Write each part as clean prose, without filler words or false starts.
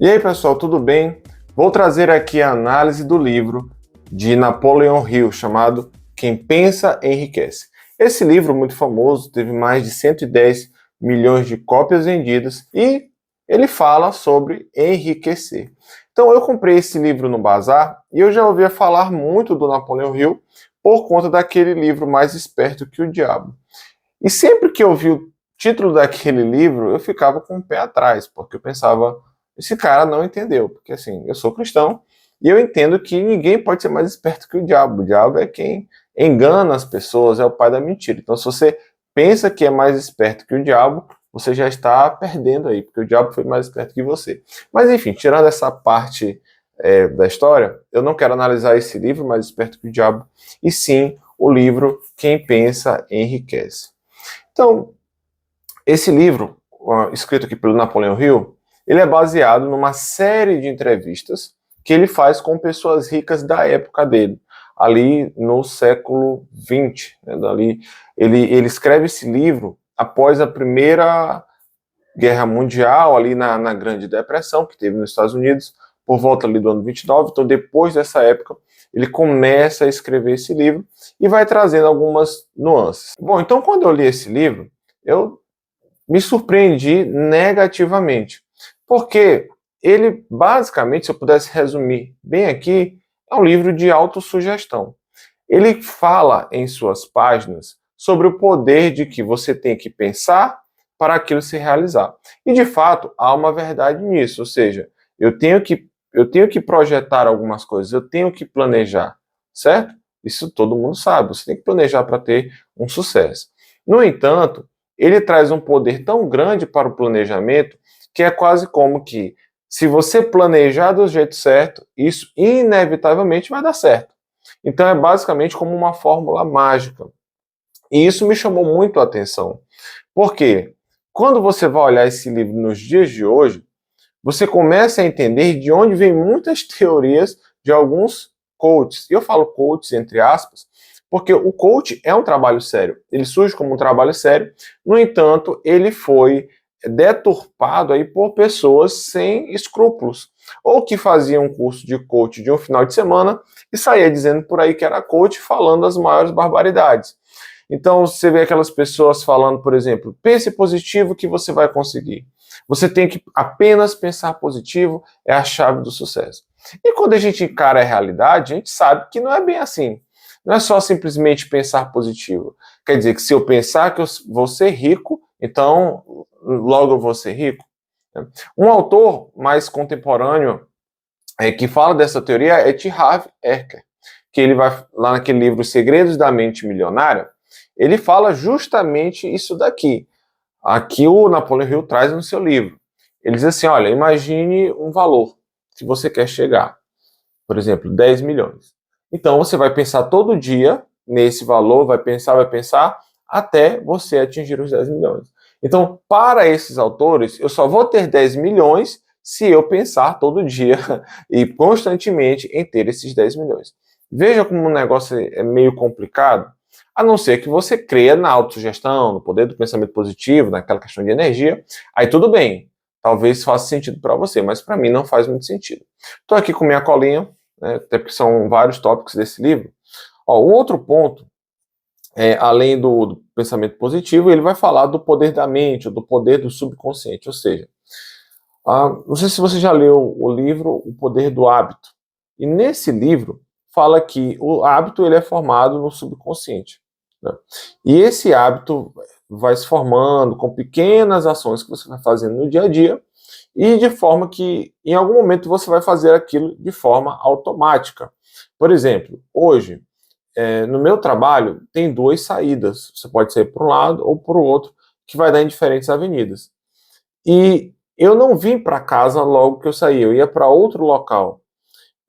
E aí, pessoal, tudo bem? Vou trazer aqui a análise do livro de Napoleon Hill, chamado Quem Pensa Enriquece. Esse livro, muito famoso, teve mais de 110 milhões de cópias vendidas e ele fala sobre enriquecer. Então, eu comprei esse livro no bazar e eu já ouvia falar muito do Napoleon Hill por conta daquele livro Mais Esperto que o Diabo. E sempre que eu vi o título daquele livro, eu ficava com o pé atrás, porque eu pensava, esse cara não entendeu, porque assim, eu sou cristão e eu entendo que ninguém pode ser mais esperto que o diabo. O diabo é quem engana as pessoas, é o pai da mentira. Então, se você pensa que é mais esperto que o diabo, você já está perdendo aí, porque o diabo foi mais esperto que você. Mas enfim, tirando essa parte da história, eu não quero analisar esse livro, Mais Esperto que o Diabo, e sim o livro Quem Pensa Enriquece. Então, esse livro, escrito aqui pelo Napoleon Hill, ele é baseado numa série de entrevistas que ele faz com pessoas ricas da época dele, ali no século XX. Né, ele escreve esse livro após a Primeira Guerra Mundial, ali na Grande Depressão, que teve nos Estados Unidos, por volta ali do ano 29. Então, depois dessa época, ele começa a escrever esse livro e vai trazendo algumas nuances. Bom, então quando eu li esse livro, eu me surpreendi negativamente, porque ele, basicamente, se eu pudesse resumir bem aqui, é um livro de autossugestão. Ele fala em suas páginas sobre o poder de que você tem que pensar para aquilo se realizar. E, de fato, há uma verdade nisso, ou seja, eu tenho que projetar algumas coisas, eu tenho que planejar, certo? Isso todo mundo sabe, você tem que planejar para ter um sucesso. No entanto, ele traz um poder tão grande para o planejamento que é quase como que, se você planejar do jeito certo, isso inevitavelmente vai dar certo. Então é basicamente como uma fórmula mágica. E isso me chamou muito a atenção. Por quê? Quando você vai olhar esse livro nos dias de hoje, você começa a entender de onde vem muitas teorias de alguns coaches. E eu falo coaches entre aspas, porque o coach é um trabalho sério. Ele surge como um trabalho sério, no entanto, ele foi deturpado aí por pessoas sem escrúpulos, ou que faziam um curso de coach de um final de semana e saía dizendo por aí que era coach, falando as maiores barbaridades. Então, você vê aquelas pessoas falando, por exemplo, pense positivo que você vai conseguir. Você tem que apenas pensar positivo, é a chave do sucesso. E quando a gente encara a realidade, a gente sabe que não é bem assim. Não é só simplesmente pensar positivo. Quer dizer que se eu pensar que eu vou ser rico, então logo eu vou ser rico. Um autor mais contemporâneo que fala dessa teoria é T. Harv Eker, que ele vai lá naquele livro Os Segredos da Mente Milionária, ele fala justamente isso daqui. Aqui o Napoleon Hill traz no seu livro. Ele diz assim, olha, imagine um valor que você quer chegar. Por exemplo, 10 milhões. Então você vai pensar todo dia nesse valor, vai pensar, até você atingir os 10 milhões. Então, para esses autores, eu só vou ter 10 milhões se eu pensar todo dia e constantemente em ter esses 10 milhões. Veja como o negócio é meio complicado, a não ser que você creia na autossugestão, no poder do pensamento positivo, naquela questão de energia, aí tudo bem, talvez faça sentido para você, mas para mim não faz muito sentido. Estou aqui com minha colinha, né, até porque são vários tópicos desse livro. Um outro ponto, além do pensamento positivo, ele vai falar do poder da mente, do poder do subconsciente, ou seja, não sei se você já leu o livro O Poder do Hábito, e nesse livro fala que o hábito ele é formado no subconsciente. Né? E esse hábito vai se formando com pequenas ações que você vai fazendo no dia a dia, e de forma que, em algum momento, você vai fazer aquilo de forma automática. Por exemplo, hoje, no meu trabalho, tem 2 saídas. Você pode sair para um lado ou para o outro, que vai dar em diferentes avenidas. E eu não vim para casa logo que eu saí, eu ia para outro local.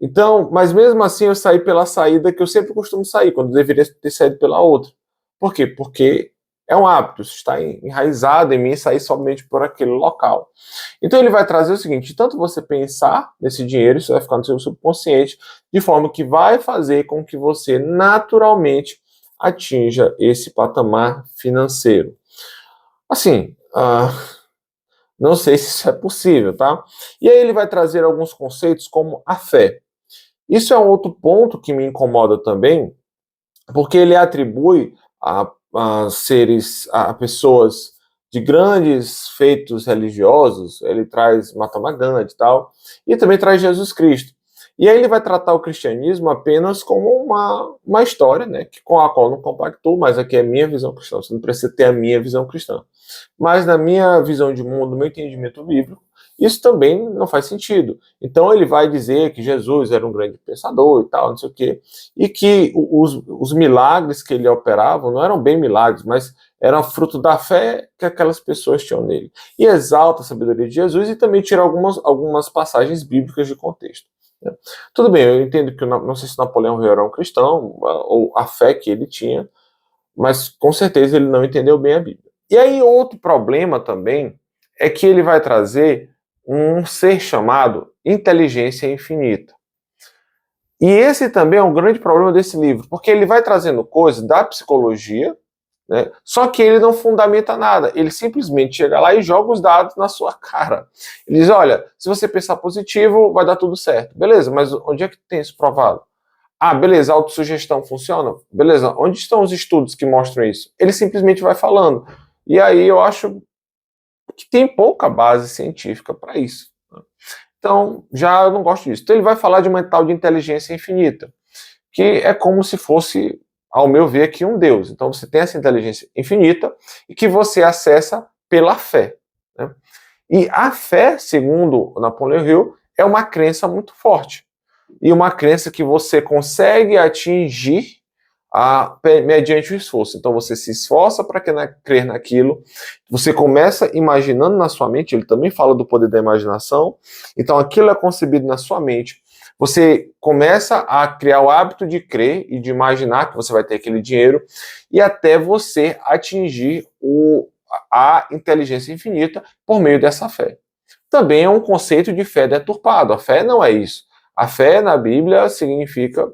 Então, mas mesmo assim eu saí pela saída que eu sempre costumo sair, quando eu deveria ter saído pela outra. Por quê? Porque é um hábito, isso está enraizado em mim sair somente por aquele local. Então ele vai trazer o seguinte, tanto você pensar nesse dinheiro, isso vai ficar no seu subconsciente, de forma que vai fazer com que você naturalmente atinja esse patamar financeiro. Assim, Não sei se isso é possível, tá? E aí ele vai trazer alguns conceitos como a fé. Isso é um outro ponto que me incomoda também, porque ele atribui a seres, a pessoas de grandes feitos religiosos, ele traz Mahatma Gandhi e tal, e também traz Jesus Cristo. E aí ele vai tratar o cristianismo apenas como uma história, né, com a qual eu não compactuo, mas aqui é a minha visão cristã, você não precisa ter a minha visão cristã. Mas na minha visão de mundo, no meu entendimento bíblico, isso também não faz sentido. Então ele vai dizer que Jesus era um grande pensador e tal, não sei o quê, e que os milagres que ele operava não eram bem milagres, mas eram fruto da fé que aquelas pessoas tinham nele. E exalta a sabedoria de Jesus e também tira algumas passagens bíblicas de contexto. Né? Tudo bem, eu entendo que não sei se Napoleão Hill era um cristão, ou a fé que ele tinha, mas com certeza ele não entendeu bem a Bíblia. E aí outro problema também é que ele vai trazer um ser chamado inteligência infinita. E esse também é um grande problema desse livro, porque ele vai trazendo coisas da psicologia, né, só que ele não fundamenta nada, ele simplesmente chega lá e joga os dados na sua cara. Ele diz, olha, se você pensar positivo, vai dar tudo certo. Beleza, mas onde é que tem isso provado? Ah, beleza, a autossugestão funciona? Beleza, onde estão os estudos que mostram isso? Ele simplesmente vai falando. E aí eu acho que tem pouca base científica para isso. Então, já eu não gosto disso. Então, ele vai falar de uma tal de inteligência infinita, que é como se fosse, ao meu ver, aqui um Deus. Então, você tem essa inteligência infinita e que você acessa pela fé. Né? E a fé, segundo Napoleão Hill, é uma crença muito forte. E uma crença que você consegue atingir mediante o esforço. Então você se esforça para crer naquilo, você começa imaginando na sua mente, ele também fala do poder da imaginação, então aquilo é concebido na sua mente, você começa a criar o hábito de crer e de imaginar que você vai ter aquele dinheiro, e até você atingir a inteligência infinita por meio dessa fé. Também é um conceito de fé deturpado, a fé não é isso. A fé na Bíblia significa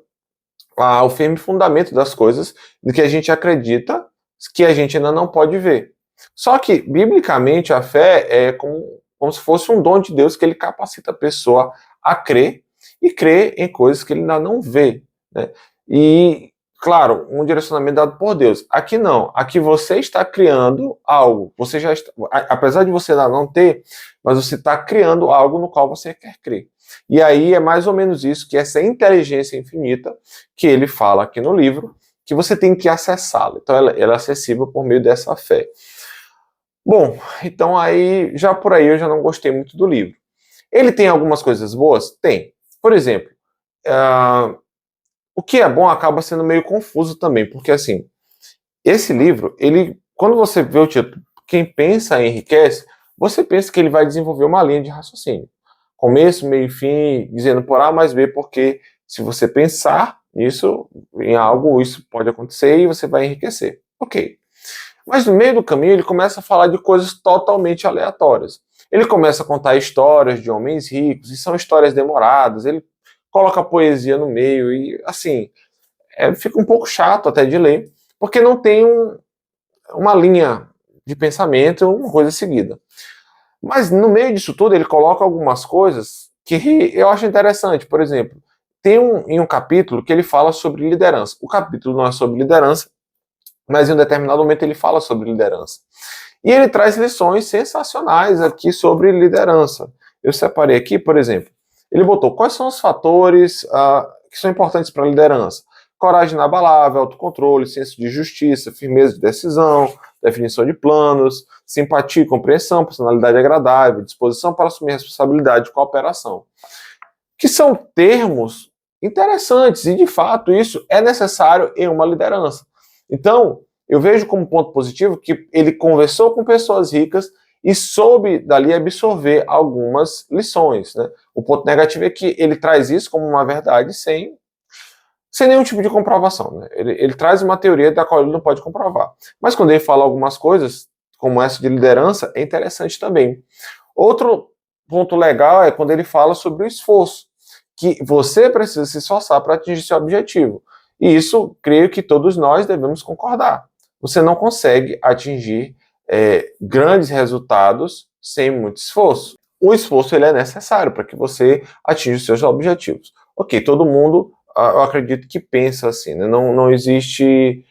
o firme fundamento das coisas de que a gente acredita que a gente ainda não pode ver. Só que, biblicamente, a fé é como se fosse um dom de Deus que ele capacita a pessoa a crer e crer em coisas que ele ainda não vê. Né? E, claro, um direcionamento dado por Deus. Aqui não. Aqui você está criando algo. Você já está, apesar de você ainda não ter, mas você está criando algo no qual você quer crer. E aí é mais ou menos isso, que essa inteligência infinita que ele fala aqui no livro, que você tem que acessá-la. Então ela é acessível por meio dessa fé. Bom, então aí, já por aí eu já não gostei muito do livro. Ele tem algumas coisas boas? Tem. Por exemplo, o que é bom acaba sendo meio confuso também, porque assim, esse livro, quando você vê o título, Quem Pensa Enriquece, você pensa que ele vai desenvolver uma linha de raciocínio. Começo, meio e fim, dizendo por A mais B, porque se você pensar nisso, em algo, isso pode acontecer e você vai enriquecer. Ok. Mas no meio do caminho ele começa a falar de coisas totalmente aleatórias. Ele começa a contar histórias de homens ricos, e são histórias demoradas, ele coloca poesia no meio, e assim, fica um pouco chato até de ler, porque não tem uma linha de pensamento, uma coisa seguida. Mas no meio disso tudo ele coloca algumas coisas que eu acho interessante. Por exemplo, tem em um capítulo que ele fala sobre liderança. O capítulo não é sobre liderança, mas em um determinado momento ele fala sobre liderança. E ele traz lições sensacionais aqui sobre liderança. Eu separei aqui, por exemplo, ele botou quais são os fatores que são importantes para a liderança. Coragem inabalável, autocontrole, senso de justiça, firmeza de decisão, definição de planos, simpatia e compreensão, personalidade agradável, disposição para assumir responsabilidade e cooperação. Que são termos interessantes e, de fato, isso é necessário em uma liderança. Então, eu vejo como ponto positivo que ele conversou com pessoas ricas e soube dali absorver algumas lições. Né? O ponto negativo é que ele traz isso como uma verdade sem nenhum tipo de comprovação. Né? Ele traz uma teoria da qual ele não pode comprovar. Mas quando ele fala algumas coisas, como essa de liderança, é interessante também. Outro ponto legal é quando ele fala sobre o esforço, que você precisa se esforçar para atingir seu objetivo. E isso, creio que todos nós devemos concordar. Você não consegue atingir grandes resultados sem muito esforço. O esforço ele é necessário para que você atinja os seus objetivos. Ok, todo mundo, eu acredito que pensa assim, né? Não existe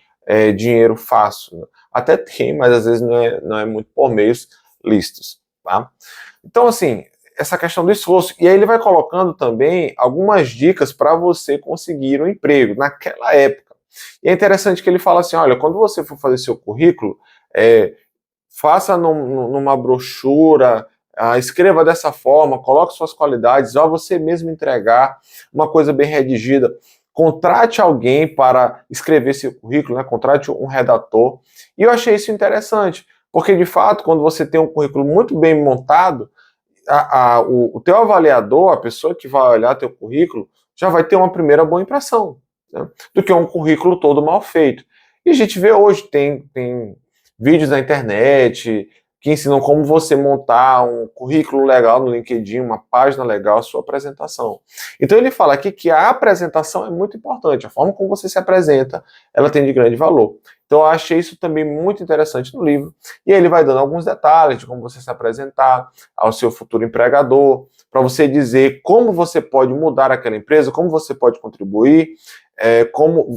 dinheiro fácil. Né? Até tem, mas às vezes não é muito por meios lícitos. Tá? Então, assim, essa questão do esforço. E aí ele vai colocando também algumas dicas para você conseguir um emprego naquela época. E é interessante que ele fala assim, olha, quando você for fazer seu currículo, faça numa brochura, escreva dessa forma, coloque suas qualidades, vá você mesmo entregar uma coisa bem redigida. Contrate alguém para escrever seu currículo, né? Contrate um redator. E eu achei isso interessante, porque de fato, quando você tem um currículo muito bem montado, o teu avaliador, a pessoa que vai olhar teu currículo, já vai ter uma primeira boa impressão, né? Do que um currículo todo mal feito. E a gente vê hoje, tem vídeos na internet que ensinam como você montar um currículo legal no LinkedIn, uma página legal, sua apresentação. Então ele fala aqui que a apresentação é muito importante, a forma como você se apresenta, ela tem de grande valor. Então eu achei isso também muito interessante no livro, e aí ele vai dando alguns detalhes de como você se apresentar ao seu futuro empregador, para você dizer como você pode mudar aquela empresa, como você pode contribuir,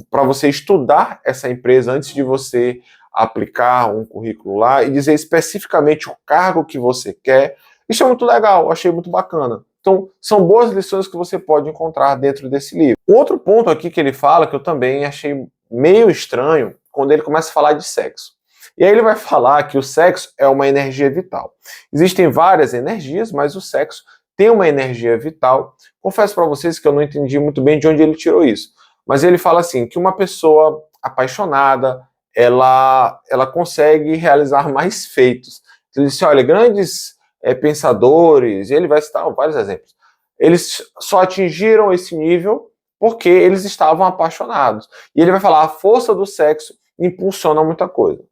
para você estudar essa empresa antes de você aplicar um currículo lá e dizer especificamente o cargo que você quer. Isso é muito legal, achei muito bacana. Então, são boas lições que você pode encontrar dentro desse livro. Um outro ponto aqui que ele fala, que eu também achei meio estranho, quando ele começa a falar de sexo. E aí ele vai falar que o sexo é uma energia vital. Existem várias energias, mas o sexo tem uma energia vital. Confesso para vocês que eu não entendi muito bem de onde ele tirou isso. Mas ele fala assim, que uma pessoa apaixonada, ela consegue realizar mais feitos. Então, ele disse, olha, grandes pensadores, e ele vai citar vários exemplos, eles só atingiram esse nível porque eles estavam apaixonados. E ele vai falar, a força do sexo impulsiona muita coisa.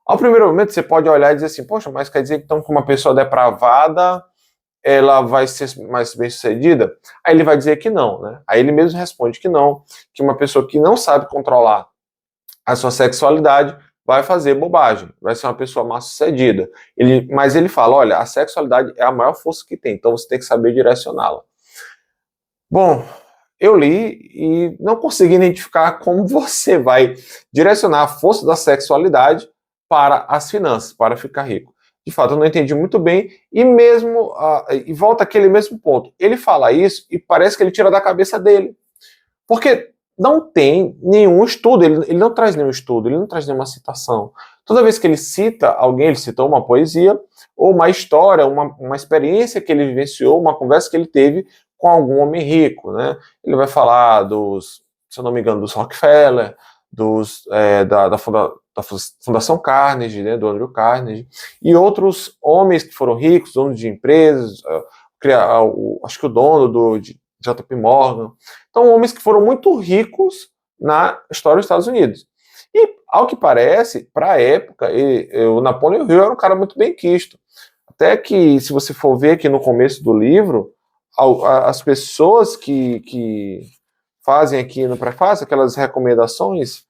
Ao primeiro momento, você pode olhar e dizer assim, poxa, mas quer dizer que então, que uma pessoa depravada, ela vai ser mais bem-sucedida? Aí ele vai dizer que não, né? Aí ele mesmo responde que não, que uma pessoa que não sabe controlar a sua sexualidade vai fazer bobagem, vai ser uma pessoa mal-sucedida. Mas ele fala, olha, a sexualidade é a maior força que tem, então você tem que saber direcioná-la. Bom, eu li e não consegui identificar como você vai direcionar a força da sexualidade para as finanças, para ficar rico. De fato, eu não entendi muito bem, e mesmo, e volta aquele mesmo ponto, ele fala isso e parece que ele tira da cabeça dele, porque não tem nenhum estudo, ele não traz nenhum estudo, ele não traz nenhuma citação. Toda vez que ele cita alguém, ele citou uma poesia, ou uma história, uma experiência que ele vivenciou, uma conversa que ele teve com algum homem rico, né? Ele vai falar se eu não me engano, dos Rockefeller, da Fundação Carnegie, né, do Andrew Carnegie, e outros homens que foram ricos, donos de empresas, acho que o dono do JP Morgan. Então, homens que foram muito ricos na história dos Estados Unidos. E, ao que parece, para a época, o Napoleão Hill era um cara muito bem quisto. Até que, se você for ver aqui no começo do livro, as pessoas que fazem aqui no prefácio aquelas recomendações,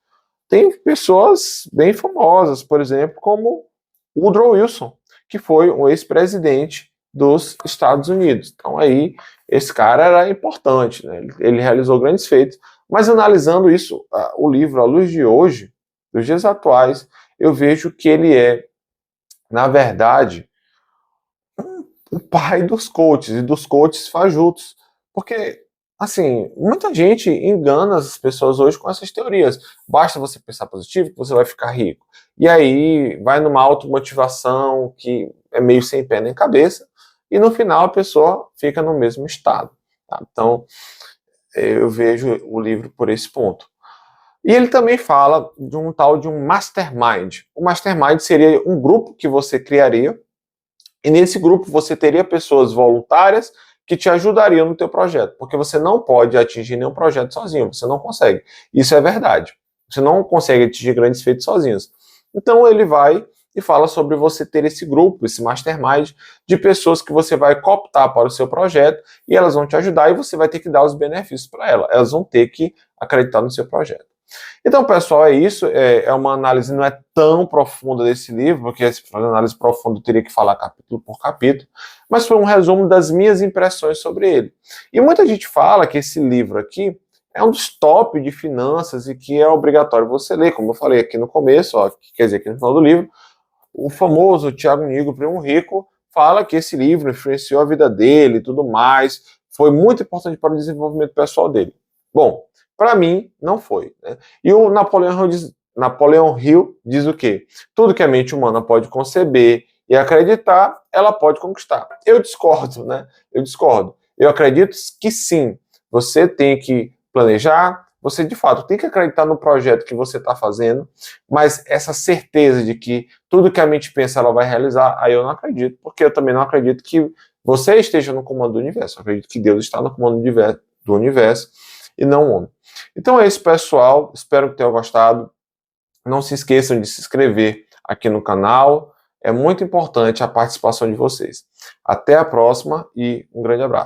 tem pessoas bem famosas, por exemplo, como Woodrow Wilson, que foi um ex-presidente dos Estados Unidos. Então aí, esse cara era importante, né? Ele realizou grandes feitos, mas analisando isso, o livro à luz de hoje, dos dias atuais, eu vejo que ele é, na verdade, o pai dos coaches, e dos coaches fajutos, porque, assim, muita gente engana as pessoas hoje com essas teorias. Basta você pensar positivo que você vai ficar rico. E aí vai numa automotivação que é meio sem pé nem cabeça, e no final a pessoa fica no mesmo estado. Tá? Então, eu vejo o livro por esse ponto. E ele também fala de um tal de um mastermind. O mastermind seria um grupo que você criaria, e nesse grupo você teria pessoas voluntárias que te ajudariam no teu projeto, porque você não pode atingir nenhum projeto sozinho, você não consegue. Isso é verdade. Você não consegue atingir grandes feitos sozinhos. Então ele vai e fala sobre você ter esse grupo, esse mastermind, de pessoas que você vai cooptar para o seu projeto, e elas vão te ajudar, e você vai ter que dar os benefícios para elas. Elas vão ter que acreditar no seu projeto. Então, pessoal, é isso. É uma análise não é tão profunda desse livro, porque se fosse análise profunda eu teria que falar capítulo por capítulo, mas foi um resumo das minhas impressões sobre ele. E muita gente fala que esse livro aqui é um dos top de finanças e que é obrigatório você ler, como eu falei aqui no começo, ó, quer dizer, aqui no final do livro, o famoso Thiago Nigro, Primo Rico, fala que esse livro influenciou a vida dele e tudo mais, foi muito importante para o desenvolvimento pessoal dele. Bom, para mim, não foi. Né? E o Napoleão Hill diz o quê? Tudo que a mente humana pode conceber e acreditar, ela pode conquistar. Eu discordo, né? Eu discordo. Eu acredito que sim, você tem que planejar, você de fato tem que acreditar no projeto que você está fazendo, mas essa certeza de que tudo que a mente pensa ela vai realizar, aí eu não acredito, porque eu também não acredito que você esteja no comando do universo. Eu acredito que Deus está no comando do universo e não o homem. Então é isso, pessoal. Espero que tenham gostado. Não se esqueçam de se inscrever aqui no canal. É muito importante a participação de vocês. Até a próxima e um grande abraço.